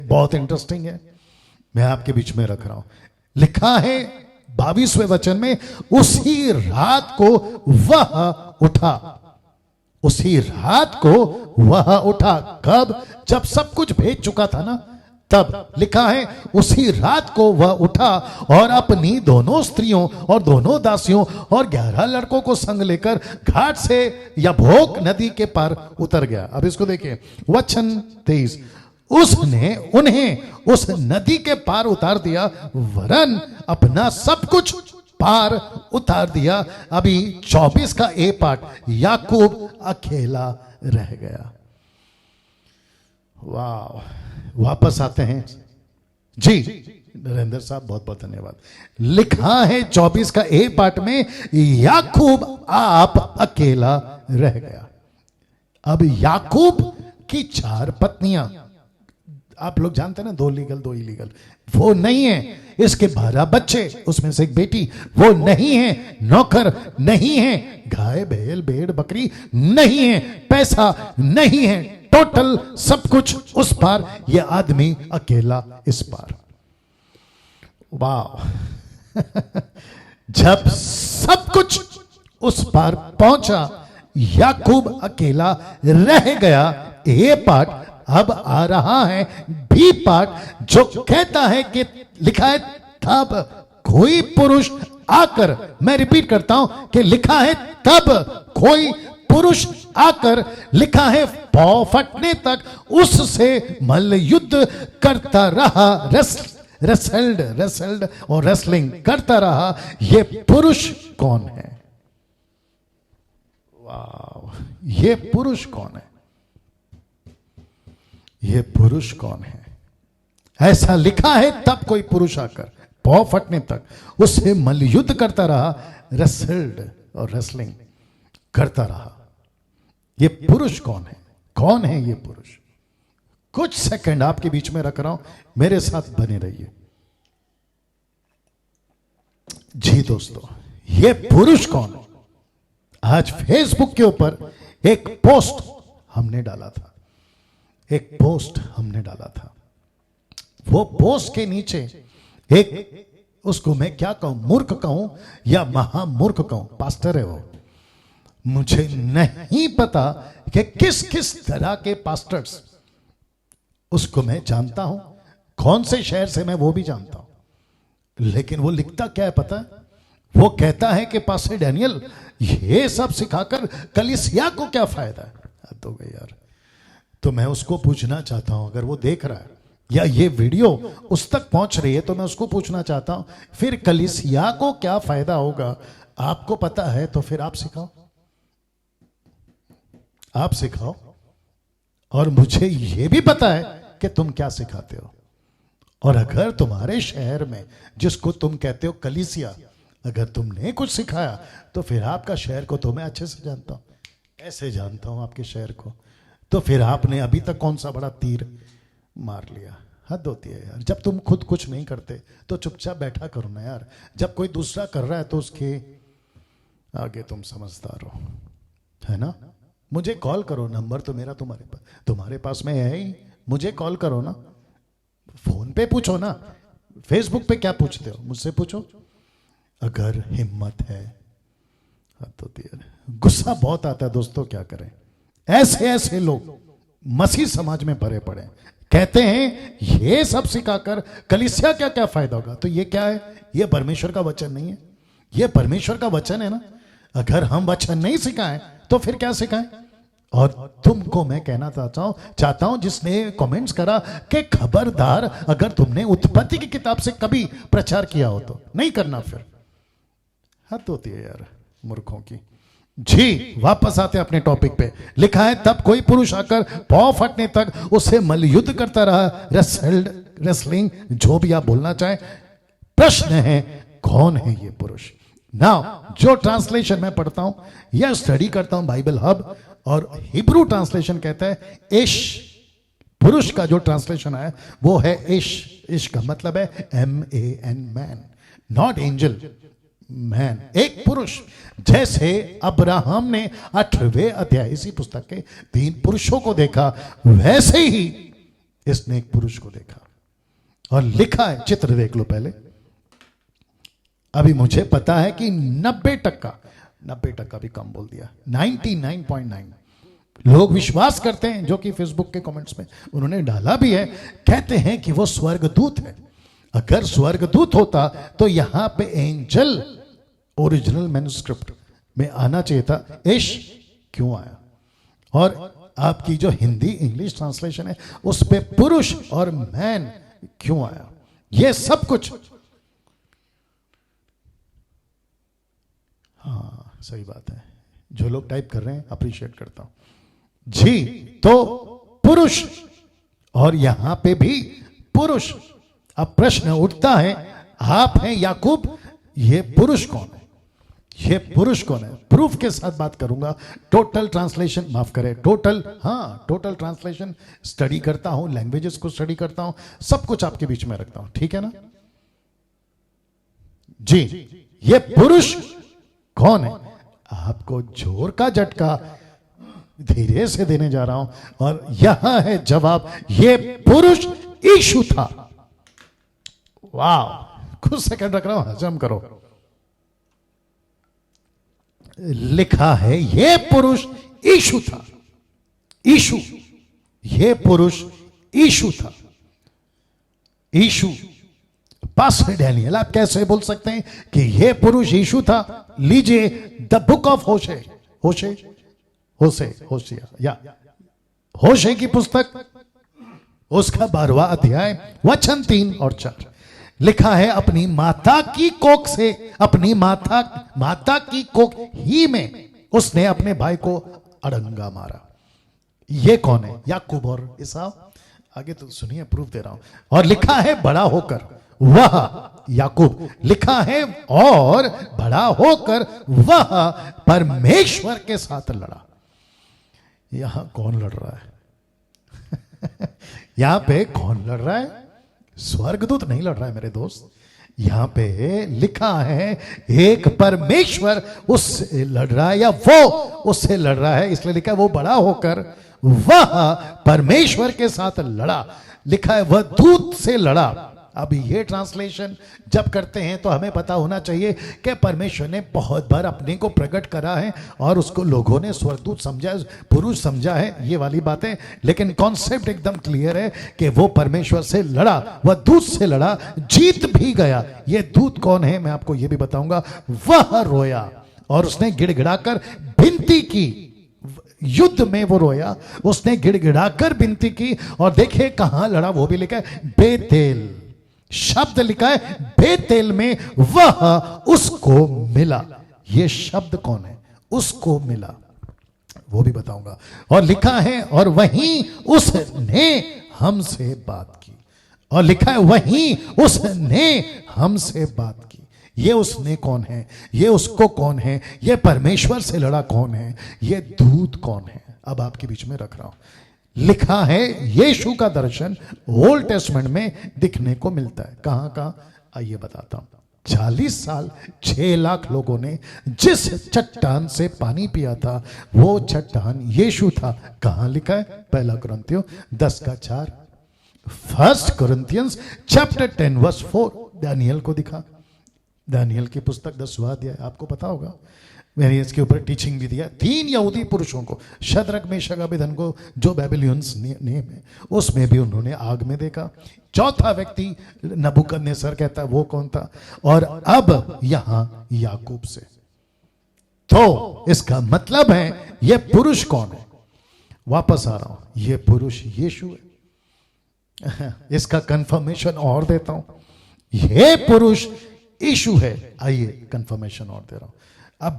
बहुत इंटरेस्टिंग है, मैं आपके बीच में रख रहा हूं। लिखा है 22वें वचन में, उसी रात को वह उठा। उसी रात को वह उठा। कब? जब सब कुछ भेज चुका था ना, तब लिखा है उसी रात को वह उठा और अपनी दोनों स्त्रियों और दोनों दासियों और 11 लड़कों को संग लेकर घाट से यब्बोक नदी के पार उतर गया। अब इसको देखिए, वचन 23, उसने उन्हें उस नदी के पार उतार दिया, वरन अपना सब कुछ पार उतार दिया। अभी 24 का ए पार्ट, याकूब अकेला रह गया। वाह, वापस आते हैं जी नरेंद्र साहब, बहुत बहुत धन्यवाद। लिखा है 24 का ए पार्ट में, याकूब आप अकेला रह गया। अब याकूब की 4 पत्नियां, आप लोग जानते हैं ना, 2 लीगल 2 इलीगल, वो नहीं है। इसके 12 बच्चे, उसमें से एक बेटी, वो नहीं है। नौकर नहीं है, गाय बैल भेड़ बकरी नहीं है, पैसा नहीं है, टोटल सब कुछ उस पार, ये आदमी अकेला इस पार। वाह जब सब कुछ उस पार पहुंचा, याकूब अकेला रह गया। ए पार्ट अब आ रहा है बी पार्ट, जो कहता है कि लिखा है तब कोई पुरुष आकर, मैं रिपीट करता हूं कि लिखा है तब कोई पुरुष आकर, लिखा है पौ फटने तक उससे मल्ल युद्ध करता रहा, रेसल्ड और रेसलिंग करता रहा। ये पुरुष कौन है? वाह, ये पुरुष कौन है? ये पुरुष कौन है? ऐसा लिखा है तब कोई पुरुष आकर पौ फटने तक उससे मल्ल युद्ध करता रहा, रेसल्ड और रेसलिंग करता रहा। ये पुरुष कौन है? कौन है ये पुरुष? कुछ सेकंड आपके बीच में रख रहा हूं, मेरे साथ बने रहिए। जी दोस्तों, ये पुरुष कौन है? आज फेसबुक के ऊपर एक पोस्ट हमने डाला था, एक पोस्ट हमने डाला था। वो पोस्ट के नीचे एक, उसको मैं क्या कहूं, मूर्ख कहूं या महामूर्ख कहूं, पास्टर है वो, मुझे नहीं पता कि किस किस तरह के पास्टर्स, उसको मैं जानता हूं, कौन से शहर से मैं वो भी जानता हूं। लेकिन वो लिखता क्या है पता है? वो कहता है कि पास्टर डैनियल ये सब सिखाकर कलीसिया को क्या फायदा है? तो गई यार। तो मैं उसको पूछना चाहता हूं, अगर वो देख रहा है या ये वीडियो उस तक पहुंच रही है, तो मैं उसको पूछना चाहता हूं, फिर कलीसिया को क्या फायदा होगा? आपको पता है तो फिर आप सिखाओ, आप सिखाओ। और मुझे यह भी पता है कि तुम क्या सिखाते हो। और अगर तुम्हारे शहर में, जिसको तुम कहते हो कलीसिया, अगर तुमने कुछ सिखाया, तो फिर आपका शहर को तो मैं अच्छे से जानता हूं, ऐसे जानता हूं आपके शहर को। तो फिर आपने अभी तक कौन सा बड़ा तीर मार लिया? हद होती है यार। जब तुम खुद कुछ नहीं करते तो चुपचाप बैठा करो ना यार। जब कोई दूसरा कर रहा है तो उसके आगे तुम समझदार हो, है ना? मुझे कॉल करो, नंबर तो मेरा तुम्हारे पास में है ही, मुझे कॉल करो ना, फोन पे पूछो ना, फेसबुक पे क्या पूछते हो, मुझसे पूछो अगर हिम्मत है। तो गुस्सा बहुत आता है दोस्तों, क्या करें? ऐसे ऐसे लोग मसीह समाज में भरे पड़े, कहते हैं ये सब सिखाकर कलीसिया क्या क्या फायदा होगा। तो ये क्या है? ये परमेश्वर का वचन नहीं है, ये परमेश्वर का वचन है ना। अगर हम वचन नहीं सिखाएं तो फिर क्या सिखाएं? और तुमको मैं कहना चाहता हूं जिसने कमेंट्स करा कि खबरदार, अगर तुमने उत्पत्ति की किताब से कभी प्रचार किया हो तो नहीं करना। फिर हद होती है यार मूर्खों की। जी वापस आते हैं अपने टॉपिक पे। लिखा है तब कोई पुरुष आकर पौ फटने तक उससे मल्ल युद्ध करता रहा, रेसलिंग, जो भी आप बोलना चाहें। प्रश्न है कौन है ये पुरुष? नाउ जो ट्रांसलेशन मैं पढ़ता हूं या स्टडी करता हूं बाइबल हब, और हिब्रू ट्रांसलेशन कहता है इश। पुरुष का जो ट्रांसलेशन है वो है इश। इश का मतलब है MAN, man, not angel, man, एक पुरुष। जैसे अब्राहम ने 8वें अध्याय इसी पुस्तक के 3 पुरुषों को देखा, वैसे ही इसने एक पुरुष को देखा और लिखा है, चित्र देख लो पहले। अभी मुझे पता है कि 90% भी कम बोल दिया, 99.9 लोग विश्वास करते हैं, जो कि फेसबुक के कमेंट्स में उन्होंने डाला भी है, कहते हैं कि वो स्वर्गदूत है। अगर स्वर्गदूत होता तो यहां पे एंजल ओरिजिनल मैन्युस्क्रिप्ट में आना चाहिए था, इश क्यों आया? और आपकी जो हिंदी इंग्लिश ट्रांसलेशन है उस पे पुरुष और मैन क्यों आया? ये सब कुछ, हाँ सही बात है, जो लोग टाइप कर रहे हैं अप्रिशिएट करता हूं जी। तो पुरुष, और यहां पे भी पुरुष। अब प्रश्न उठता है, आप हैं याकूब, ये पुरुष कौन है? ये पुरुष कौन है? प्रूफ के साथ बात करूंगा। टोटल ट्रांसलेशन, माफ करें, टोटल ट्रांसलेशन स्टडी करता हूं, लैंग्वेजेस को स्टडी करता हूं, सब कुछ आपके बीच में रखता हूं, ठीक है ना जी। ये पुरुष कौन है? आपको जोर का झटका धीरे से देने जा रहा हूं, और यहां है जवाब, ये पुरुष यीशु था। वाह, कुछ सेकंड रख रहा हूं, हजम करो। लिखा है ये पुरुष यीशु था। यीशु, ये पुरुष यीशु था। यीशु, पास्टर डैनियल, आप कैसे बोल सकते हैं कि ये पुरुष यीशु था? लीजिए द बुक ऑफ होशे की पुस्तक, उसका 12वां अध्याय वचन 3 और 4 लिखा है, अपनी माता की कोख से, अपनी माता की कोख ही में उसने अपने भाई को अड़ंगा मारा। ये कौन है? याकूब और एसाव। आगे तो सुनिए, प्रूफ दे रहा हूं। और लिखा है बड़ा होकर वह, याकूब, लिखा है और बड़ा होकर वह परमेश्वर के साथ लड़ा। यहां कौन लड़ रहा है? यहां पे कौन लड़ रहा है? स्वर्गदूत नहीं लड़ रहा है मेरे दोस्त। यहां पे लिखा है एक परमेश्वर उससे लड़ रहा है, या वो उससे लड़ रहा है, इसलिए लिखा है वो बड़ा होकर वह परमेश्वर के साथ लड़ा। लिखा है वह दूत से लड़ा। अब ये ट्रांसलेशन जब करते हैं तो हमें पता होना चाहिए कि परमेश्वर ने बहुत बार अपने को प्रकट करा है और उसको लोगों ने स्वर्गदूत समझा, पुरुष समझा है, ये वाली बातें। लेकिन कॉन्सेप्ट एकदम क्लियर है कि वो परमेश्वर से लड़ा, वह दूत से लड़ा, जीत भी गया। ये दूत कौन है मैं आपको ये भी बताऊंगा। वह रोया और उसने गिड़गिड़ाकर विनती की। युद्ध में वो रोया, उसने गिड़गिड़ाकर विनती की। और देखिए कहां लड़ा, वो भी लिखा है बेतेल, शब्द लिखा है बेतेल में वह उसको मिला। ये शब्द कौन है? उसको मिला, वो भी बताऊंगा। और लिखा है और वहीं उसने हमसे बात की। और लिखा है वहीं उसने हमसे बात की। ये उसने कौन है? ये उसको कौन है? ये परमेश्वर से लड़ा कौन है? ये दूत कौन है? अब आपके बीच में रख रहा हूं। लिखा है यीशु का दर्शन ओल्ड टेस्टमेंट में दिखने को मिलता है। कहां कहां? आइए बताता हूं। 40 साल 6 लाख लोगों ने जिस चट्टान से पानी पिया था, वो चट्टान यीशु था। कहां लिखा है? पहला कुरिन्थियों 10:4, 1 Corinthians chapter 10 verse 4। दानियल को दिखा, दानियल की पुस्तक 10वां अध्याय, आपको पता होगा, मैंने इसके ऊपर टीचिंग भी दिया। 3 यहूदी पुरुषों को, शद्रक मेशक अबेदनगो, जो बेबीलोनियंस नेम है, उसमें भी उन्होंने आग में देखा। चौथा व्यक्ति नबूकदनेस्सर कहता है, वो कौन था? और अब यहां याकूब से। तो इसका मतलब है ये पुरुष कौन है? वापस आ रहा हूं, ये पुरुष यीशु है। इसका कंफर्मेशन और देता हूं, ये पुरुष यीशु है। आइए कंफर्मेशन और दे रहा हूं। अब